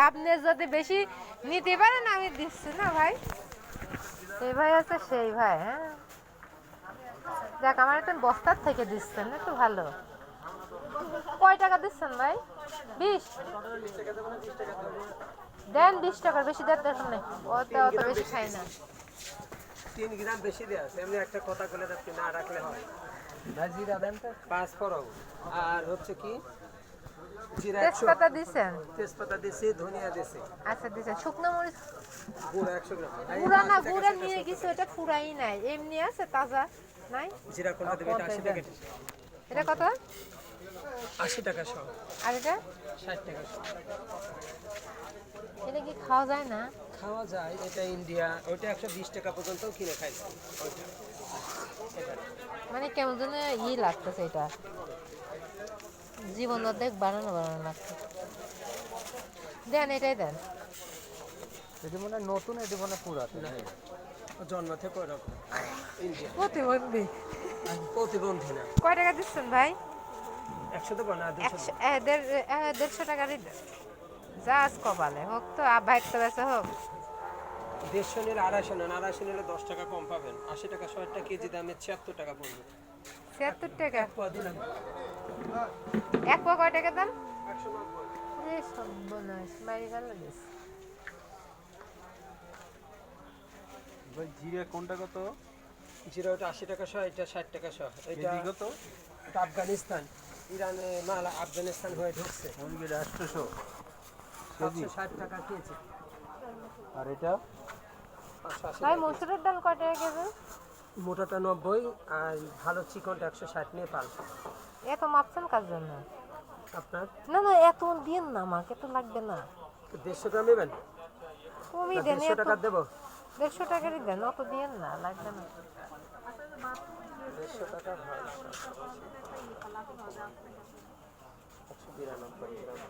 আপনি যদি বেশি নিতে পারেন আমি দিচ্ছি না ভাই। এই ভাই আছে সেই ভাই। হ্যাঁ যাক, আমার একটু বস্তার থেকে দিচ্ছেন একটু ভালো। কয় টাকা দিচ্ছেন ভাই? 20 দেন, 20 টাকার বেশি দেওয়ার দরকার নেই, অত বেশি খাই না। 3 গ্রাম বেশি দেওয়া আছে, এমনি একটা কথা বলে যাচ্ছি না রাখলে হয়। ভাই জিরা দেন তো 5 ফোড়ন, আর হচ্ছে কি জিরা 100, তেজপাতা দিছেন? তেজপাতা দিছি, ধনিয়া দিছি। আচ্ছা দিছেন। শুকনো মরিচ গুঁড়া 100 গ্রাম। গুঁড়া না, গুঁড়া নিয়ে গেছে, ওটা ফুরাই নাই, এমনি আছে তাজা নাই। জিরা কোনটা দেবে? এটা 80 টাকা। এটা কত? 80 টাকা সহ। আর এটা 60 টাকা সহ। এটা কি খাওয়া যায় না? খাওয়া যায়, এটা ইন্ডিয়া। ওইটা 120 টাকা পর্যন্ত কিনে খাইছি ওইটা। মানে কেমন যেন লাগতেছে, এটা জীবন অর্ধেক বানানো বানানো লাগছে। দেন, এটাই দেন। এটা মনে হয় নতুন, এটা মনে হয় পুরাতন। জন্ম থেকে ওরকম ইন্ডিয়া। প্রতিবন্ধী। প্রতিবন্ধী না। কয় টাকা দিচ্ছেন ভাই? 100 দেবো না 200? 150 টাকারই দেন। যা আজ কপালে হোক, তো ভাই তো বেচা হোক। 150 নিলে 250 নেন, 250 নিলে 10 টাকা কম পাবেন। 80 টাকা 100 টাকা কেজি দামে 76 টাকা পড়বে। 76 টাকা। দিলাম এক পোয়া কয় টাকা দাম? 190। এই সর্বনাশ, মারি গেল দিস। ভাই জিরা কোনটা কত? জিরা ওটা 80 টাকা 100, এটা 60 টাকা 100। এটা কেজি কত? এটা আফগানিস্তান, ইরানে মাল আফগানিস্তান হয়ে ঢুকছে। মুরগির 800 কেজি। 760 টাকা কেজি। আর এটা 580 ভাই টাকা কেজি। মসুরের ডাল কয় টাকা কেজি? মোটাটা 90, আর ভালো চিকনটা 160 নিয়ে পাল। এত মাপছেন কার জন্য? আপনার না না, এত দিন না, আমাকে তো লাগবে না। 150 গ্রাম নেবেন? তুমি দেন, 150 টাকা দেবো। 150 টাকারই দেন, অত দিন না, লাগবে না। 150 টাকা হয় 192 গ্রাম।